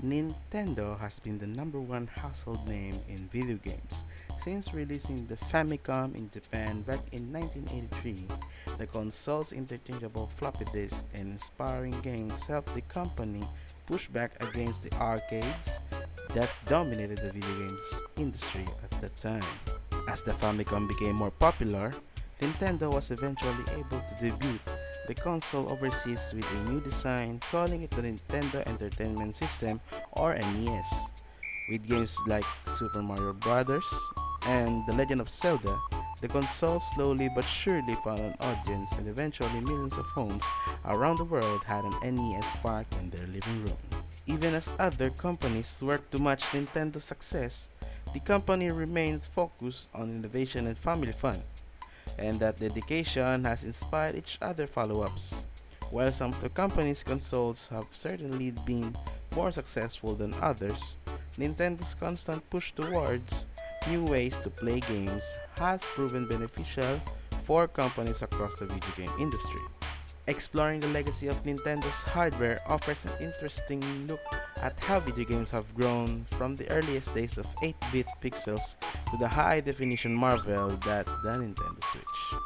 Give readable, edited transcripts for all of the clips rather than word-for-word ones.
Nintendo has been the number one household name in video games since releasing the Famicom in Japan back in 1983. The console's interchangeable floppy disk and inspiring games helped the company push back against the arcades that dominated the video games industry at that time. As the Famicom became more popular, Nintendo was eventually able to debut the console overseas with a new design, calling it the Nintendo Entertainment System or NES. With games like Super Mario Bros. And The Legend of Zelda, the console slowly but surely found an audience, and eventually millions of homes around the world had an NES parked in their living room. Even as other companies worked to match Nintendo's success, the company remains focused on innovation and family fun, and that dedication has inspired each other follow-ups. While some of the company's consoles have certainly been more successful than others, Nintendo's constant push towards new ways to play games has proven beneficial for companies across the video game industry. Exploring the legacy of Nintendo's hardware offers an interesting look at how video games have grown from the earliest days of 8-bit pixels to the high-definition marvel that the Nintendo Switch.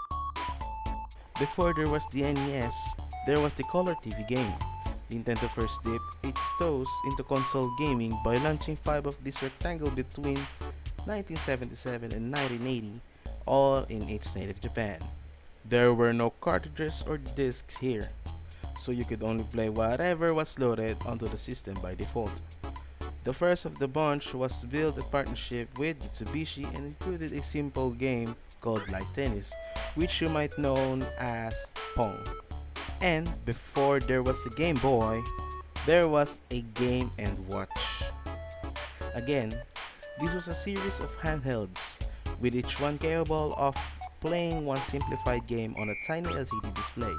Before there was the NES, there was the color TV game. Nintendo first dipped its toes into console gaming by launching 5 of these rectangles between 1977 and 1980, all in its native Japan. There were no cartridges or discs here, so you could only play whatever was loaded onto the system by default. The first of the bunch was built in partnership with Mitsubishi and included a simple game called Light Tennis, which you might know as Pong. And before there was a Game Boy, there was a Game and Watch. Again, this was a series of handhelds, with each one capable of playing one simplified game on a tiny LCD display.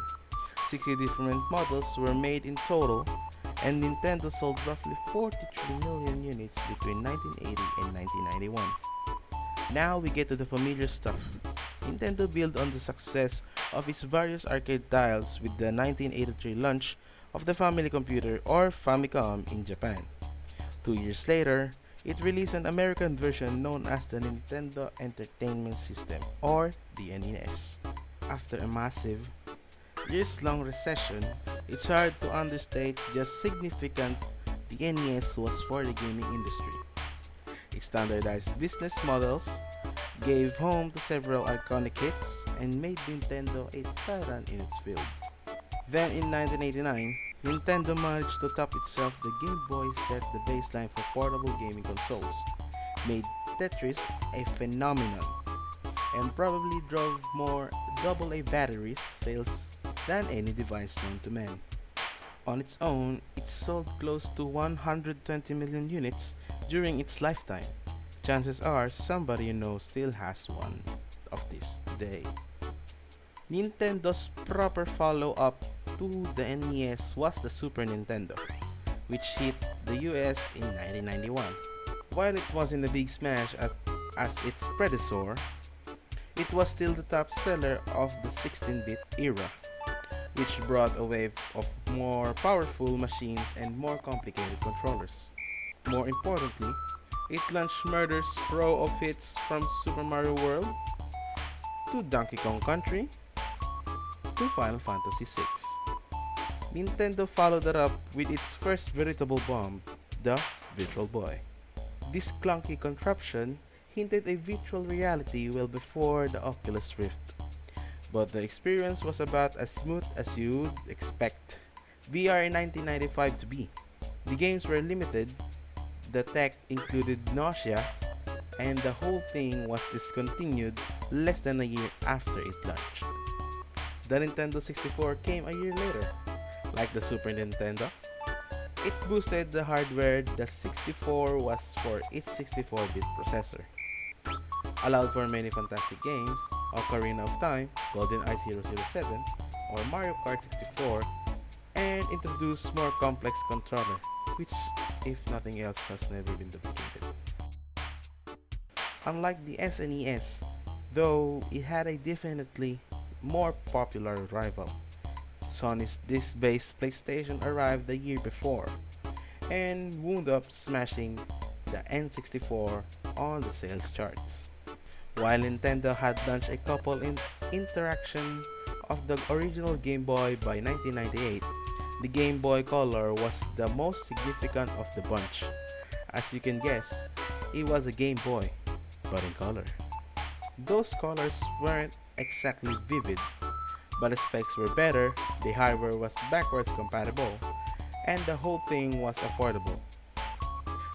60 different models were made in total, and Nintendo sold roughly 43 million units between 1980 and 1991. Now we get to the familiar stuff. Nintendo built on the success of its various arcade titles with the 1983 launch of the Family Computer or Famicom in Japan. 2 years later, it released an American version known as the Nintendo Entertainment System or the NES. After a massive, years-long recession, it's hard to understate just significant the NES was for the gaming industry. Its standardized business models gave home to several iconic hits and made Nintendo a titan in its field. Then in 1989, Nintendo managed to top itself. The Game Boy set the baseline for portable gaming consoles, made Tetris a phenomenon, and probably drove more AA batteries sales than any device known to man. On its own, it sold close to 120 million units during its lifetime. Chances are somebody you know still has one of these today. Nintendo's proper follow-up to the NES was the Super Nintendo, which hit the US in 1991. While it wasn't a big smash as its predecessor, it was still the top seller of the 16-bit era, which brought a wave of more powerful machines and more complicated controllers. More importantly, it launched murder's row of hits from Super Mario World to Donkey Kong Country to Final Fantasy VI. Nintendo followed that up with its first veritable bomb, the Virtual Boy. This clunky contraption hinted a virtual reality well before the Oculus Rift, but the experience was about as smooth as you'd expect VR in 1995 to be. The games were limited, the tech included nausea, and the whole thing was discontinued less than a year after it launched. The Nintendo 64 came a year later. Like the Super Nintendo, it boosted the hardware. The 64 was for its 64-bit processor, allowed for many fantastic games, Ocarina of Time, GoldenEye 007, or Mario Kart 64, and introduced more complex controller, which, if nothing else, has never been duplicated. Unlike the SNES, though it had a definitely more popular rival, Sony's disc-based PlayStation arrived the year before, and wound up smashing the N64 on the sales charts. While Nintendo had launched a couple in interaction of the original Game Boy by 1998, the Game Boy Color was the most significant of the bunch. As you can guess, it was a Game Boy, but in color. Those colors weren't exactly vivid, but the specs were better, the hardware was backwards compatible, and the whole thing was affordable.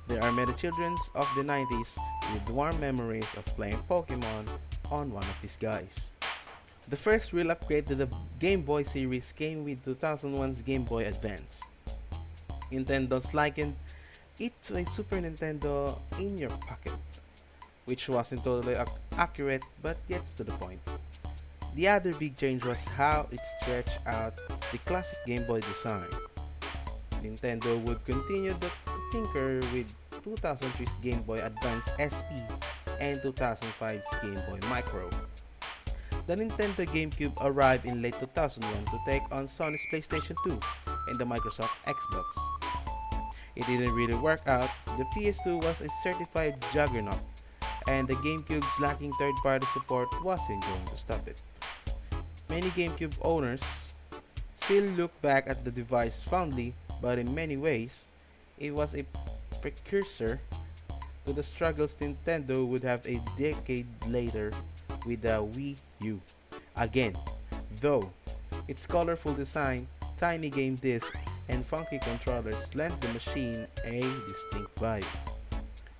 There are many children of the 90s with warm memories of playing Pokemon on one of these guys. The first real upgrade to the Game Boy series came with 2001's Game Boy Advance. Nintendo's likened it to a Super Nintendo in your pocket, which wasn't totally accurate but gets to the point. The other big change was how it stretched out the classic Game Boy design. Nintendo would continue to tinker with 2003's Game Boy Advance SP and 2005's Game Boy Micro. The Nintendo GameCube arrived in late 2001 to take on Sony's PlayStation 2 and the Microsoft Xbox. It didn't really work out, the PS2 was a certified juggernaut, and the GameCube's lacking third-party support wasn't going to stop it. Many GameCube owners still look back at the device fondly, but in many ways, it was a precursor to the struggles Nintendo would have a decade later with the Wii U. Again, though, its colorful design, tiny game disc, and funky controllers lent the machine a distinct vibe.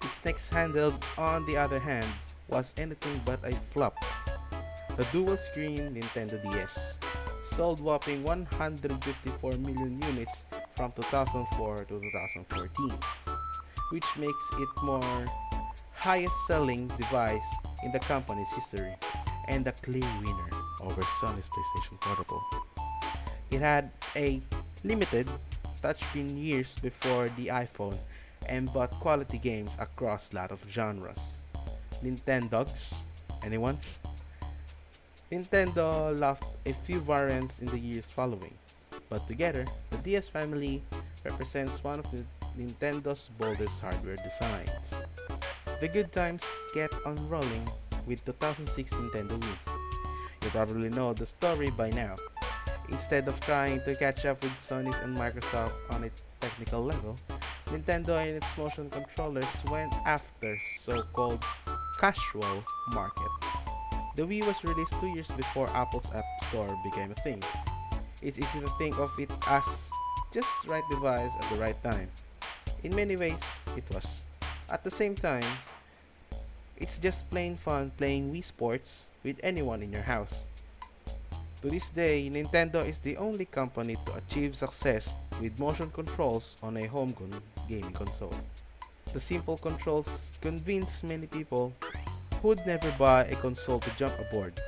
Its next handheld, on the other hand, was anything but a flop. The dual-screen Nintendo DS sold whopping 154 million units from 2004 to 2014, which makes it more highest-selling device in the company's history and the clear winner over Sony's PlayStation Portable. It had a limited touchscreen years before the iPhone and bought quality games across a lot of genres. Nintendogs? Anyone? Nintendo left a few variants in the years following, but together, the DS family represents one of Nintendo's boldest hardware designs. The good times kept on rolling with 2006 Nintendo Wii. You probably know the story by now. Instead of trying to catch up with Sony's and Microsoft on a technical level, Nintendo and its motion controllers went after so-called casual market. The Wii was released 2 years before Apple's App Store became a thing. It's easy to think of it as just right device at the right time. In many ways, it was. At the same time, it's just plain fun playing Wii Sports with anyone in your house. To this day, Nintendo is the only company to achieve success with motion controls on a homegrown gaming console. The simple controls convince many people who'd never buy a console to jump aboard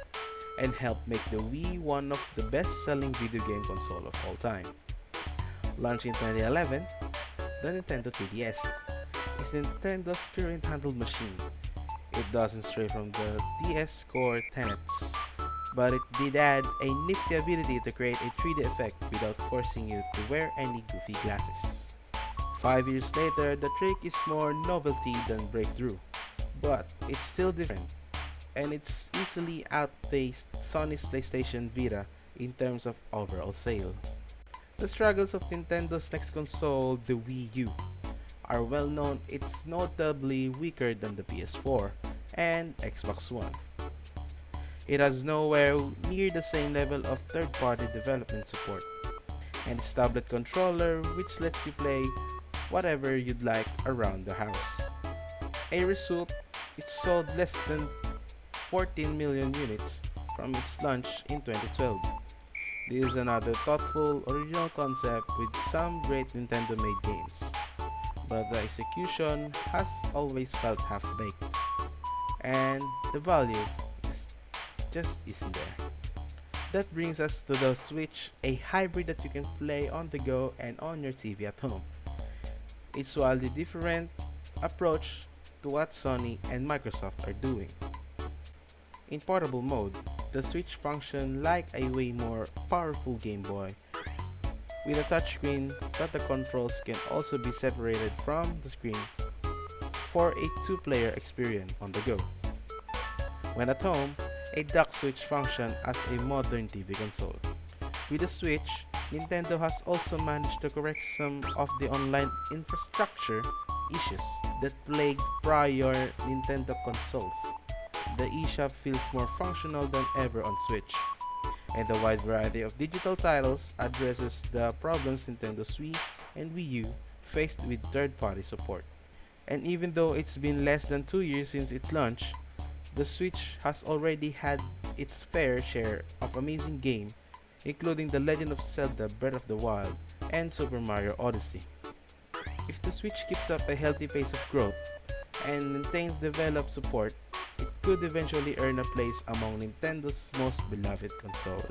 and help make the Wii one of the best-selling video game console of all time. Launched in 2011, the Nintendo 3DS is Nintendo's current handheld machine. It doesn't stray from the DS core tenets, but it did add a nifty ability to create a 3D effect without forcing you to wear any goofy glasses. 5 years later, the trick is more novelty than breakthrough, but it's still different, and it's easily outpaced Sony's PlayStation Vita in terms of overall sale. The struggles of Nintendo's next console, the Wii U, are well known. It's notably weaker than the PS4 and Xbox One. It has nowhere near the same level of third-party development support, and its tablet controller which lets you play whatever you'd like around the house. A result, it sold less than 14 million units from its launch in 2012. This is another thoughtful, original concept with some great Nintendo-made games, but the execution has always felt half-baked, and the value just isn't there. That brings us to the Switch, a hybrid that you can play on the go and on your TV at home. It's wildly different approach to what Sony and Microsoft are doing. In portable mode, the Switch functions like a way more powerful Game Boy with a touchscreen that the controls can also be separated from the screen for a two-player experience on the go. When at home, a dock switch functions as a modern TV console. With the Switch, Nintendo has also managed to correct some of the online infrastructure issues that plagued prior Nintendo consoles. The eShop feels more functional than ever on Switch, and the wide variety of digital titles addresses the problems Nintendo Wii and Wii U faced with third-party support. And even though it's been less than 2 years since it launched, the Switch has already had its fair share of amazing games, including The Legend of Zelda Breath of the Wild and Super Mario Odyssey. If the Switch keeps up a healthy pace of growth and maintains developed support, it could eventually earn a place among Nintendo's most beloved console.